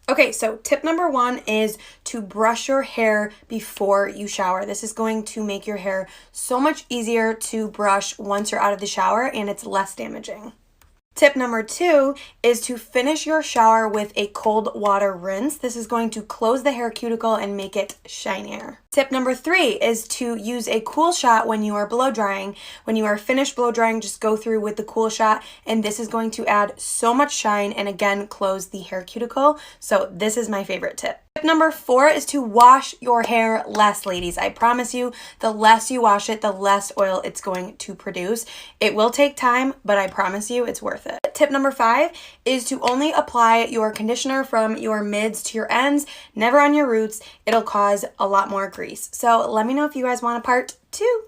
Okay, so tip number 1 is to brush your hair before you shower. This is going to make your hair so much easier to brush once you're out of the shower, and it's less damaging. Tip number 2 is to finish your shower with a cold water rinse. This is going to close the hair cuticle and make it shinier. Tip number 3 is to use a cool shot when you are blow drying. When you are finished blow drying, just go through with the cool shot, and this is going to add so much shine and again close the hair cuticle. So this is my favorite tip. Tip number 4 is to wash your hair less, ladies. I promise you, the less you wash it, the less oil it's going to produce. It will take time, but I promise you it's worth it. Tip number 5 is to only apply your conditioner from your mids to your ends, never on your roots. It'll cause a lot more grease. So let me know if you guys want a part 2.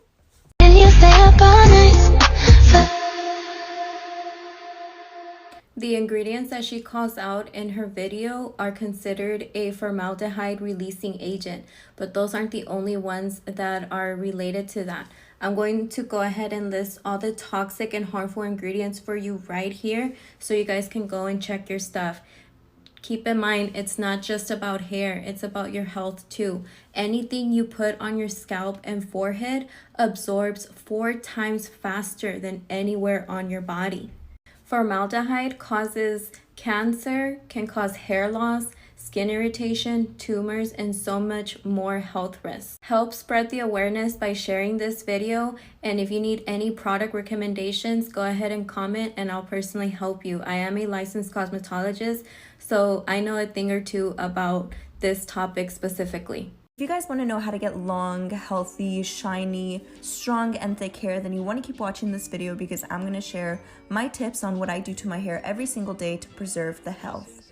The ingredients that she calls out in her video are considered a formaldehyde releasing agent, but those aren't the only ones that are related to that. I'm going to go ahead and list all the toxic and harmful ingredients for you right here so you guys can go and check your stuff. Keep in mind, it's not just about hair, it's about your health too. Anything you put on your scalp and forehead absorbs 4 times faster than anywhere on your body. Formaldehyde causes cancer, can cause hair loss, skin irritation, tumors, and so much more health risks. Help spread the awareness by sharing this video, and if you need any product recommendations, go ahead and comment and I'll personally help you. I am a licensed cosmetologist, so I know a thing or two about this topic specifically. If you guys want to know how to get long, healthy, shiny, strong, and thick hair, then you want to keep watching this video because I'm going to share my tips on what I do to my hair every single day to preserve the health.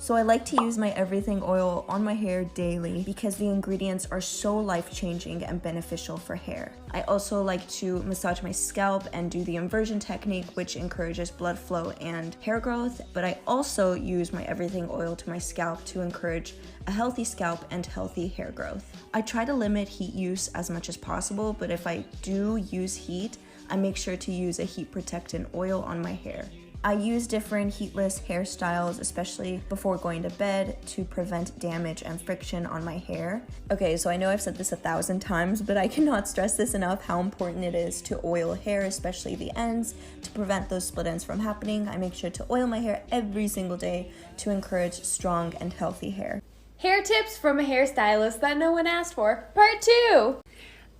So I like to use my everything oil on my hair daily because the ingredients are so life-changing and beneficial for hair. I also like to massage my scalp and do the inversion technique, which encourages blood flow and hair growth, but I also use my everything oil to my scalp to encourage a healthy scalp and healthy hair growth. I try to limit heat use as much as possible, but if I do use heat, I make sure to use a heat protectant oil on my hair. I use different heatless hairstyles, especially before going to bed, to prevent damage and friction on my hair. Okay, so I know I've said this 1,000 times, but I cannot stress this enough how important it is to oil hair, especially the ends, to prevent those split ends from happening. I make sure to oil my hair every single day to encourage strong and healthy hair. Hair tips from a hairstylist that no one asked for, part 2.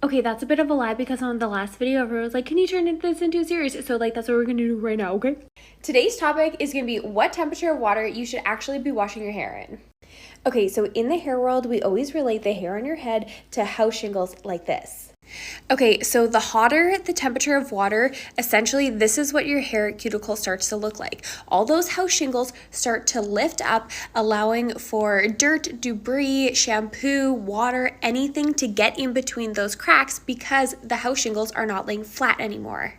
Okay, that's a bit of a lie because on the last video, everyone was like, can you turn this into a series? So that's what we're gonna do right now, okay? Today's topic is gonna be what temperature of water you should actually be washing your hair in. Okay, so in the hair world, we always relate the hair on your head to house shingles like this. Okay, so the hotter the temperature of water, essentially this is what your hair cuticle starts to look like. All those house shingles start to lift up, allowing for dirt, debris, shampoo, water, anything to get in between those cracks because the house shingles are not laying flat anymore.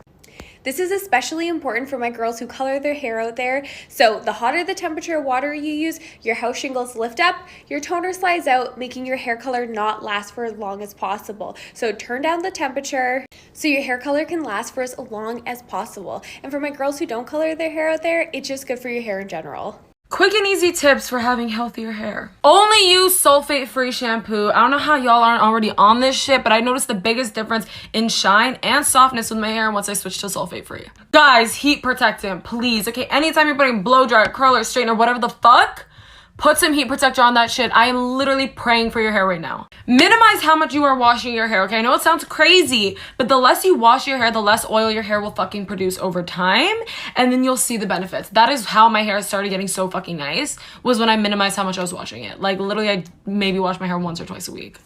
This is especially important for my girls who color their hair out there. So the hotter the temperature of water you use, your house shingles lift up, your toner slides out, making your hair color not last for as long as possible. So turn down the temperature so your hair color can last for as long as possible. And for my girls who don't color their hair out there, it's just good for your hair in general. Quick and easy tips for having healthier hair. Only use sulfate-free shampoo. I don't know how y'all aren't already on this shit, but I noticed the biggest difference in shine and softness with my hair once I switched to sulfate-free. Guys, heat protectant, please. Okay, anytime you're putting blow dryer, curler, straightener, whatever the fuck, put some heat protector on that shit. I am literally praying for your hair right now. Minimize how much you are washing your hair, okay? I know it sounds crazy, but the less you wash your hair, the less oil your hair will fucking produce over time, and then you'll see the benefits. That is how my hair started getting so fucking nice, was when I minimized how much I was washing it. Like, literally, I maybe wash my hair once or twice a week.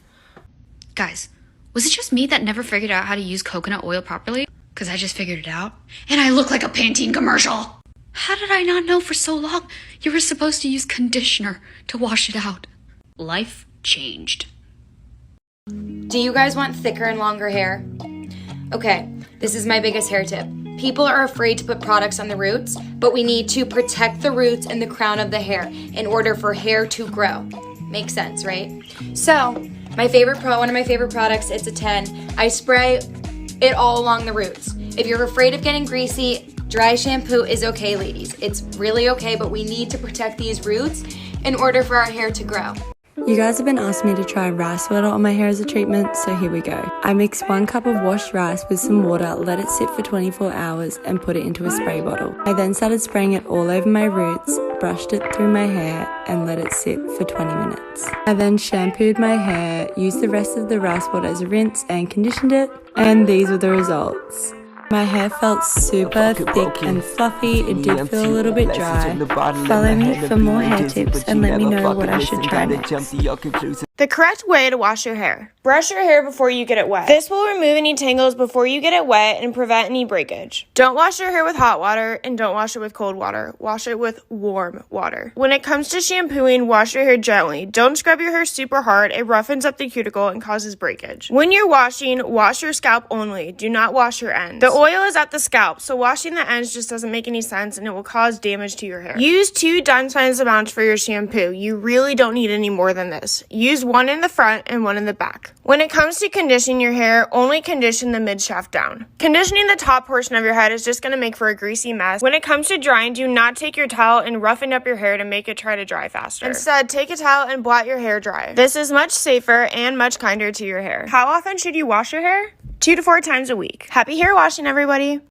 Guys, was it just me that never figured out how to use coconut oil properly? Because I just figured it out, and I look like a Pantene commercial. How did I not know for so long you were supposed to use conditioner to wash it out? Life changed. Do you guys want thicker and longer hair? Okay, this is my biggest hair tip. People are afraid to put products on the roots, but we need to protect the roots and the crown of the hair in order for hair to grow. Makes sense, right? So, one of my favorite products, it's a 10. I spray it all along the roots. If you're afraid of getting greasy, dry shampoo is okay, ladies. It's really okay, but we need to protect these roots in order for our hair to grow. You guys have been asking me to try rice water on my hair as a treatment, so here we go. I mixed 1 cup of washed rice with some water, let it sit for 24 hours, and put it into a spray bottle. I then started spraying it all over my roots, brushed it through my hair, and let it sit for 20 minutes. I then shampooed my hair, used the rest of the rice water as a rinse, and conditioned it, and these were the results. My hair felt super thick and fluffy. It did feel a little bit dry. Follow me for more hair tips and let me know what I should try next. The correct way to wash your hair. Brush your hair before you get it wet. This will remove any tangles before you get it wet and prevent any breakage. Don't wash your hair with hot water and don't wash it with cold water. Wash it with warm water. When it comes to shampooing, wash your hair gently. Don't scrub your hair super hard. It roughens up the cuticle and causes breakage. When you're washing, wash your scalp only. Do not wash your ends. The oil is at the scalp, so washing the ends just doesn't make any sense and it will cause damage to your hair. Use 2 dime-sized amounts for your shampoo. You really don't need any more than this. Use 1 in the front and 1 in the back. When it comes to conditioning your hair, only condition the mid-shaft down. Conditioning the top portion of your head is just going to make for a greasy mess. When it comes to drying, do not take your towel and roughen up your hair to make it try to dry faster. Instead, take a towel and blot your hair dry. This is much safer and much kinder to your hair. How often should you wash your hair? 2 to 4 times a week. Happy hair washing, everybody!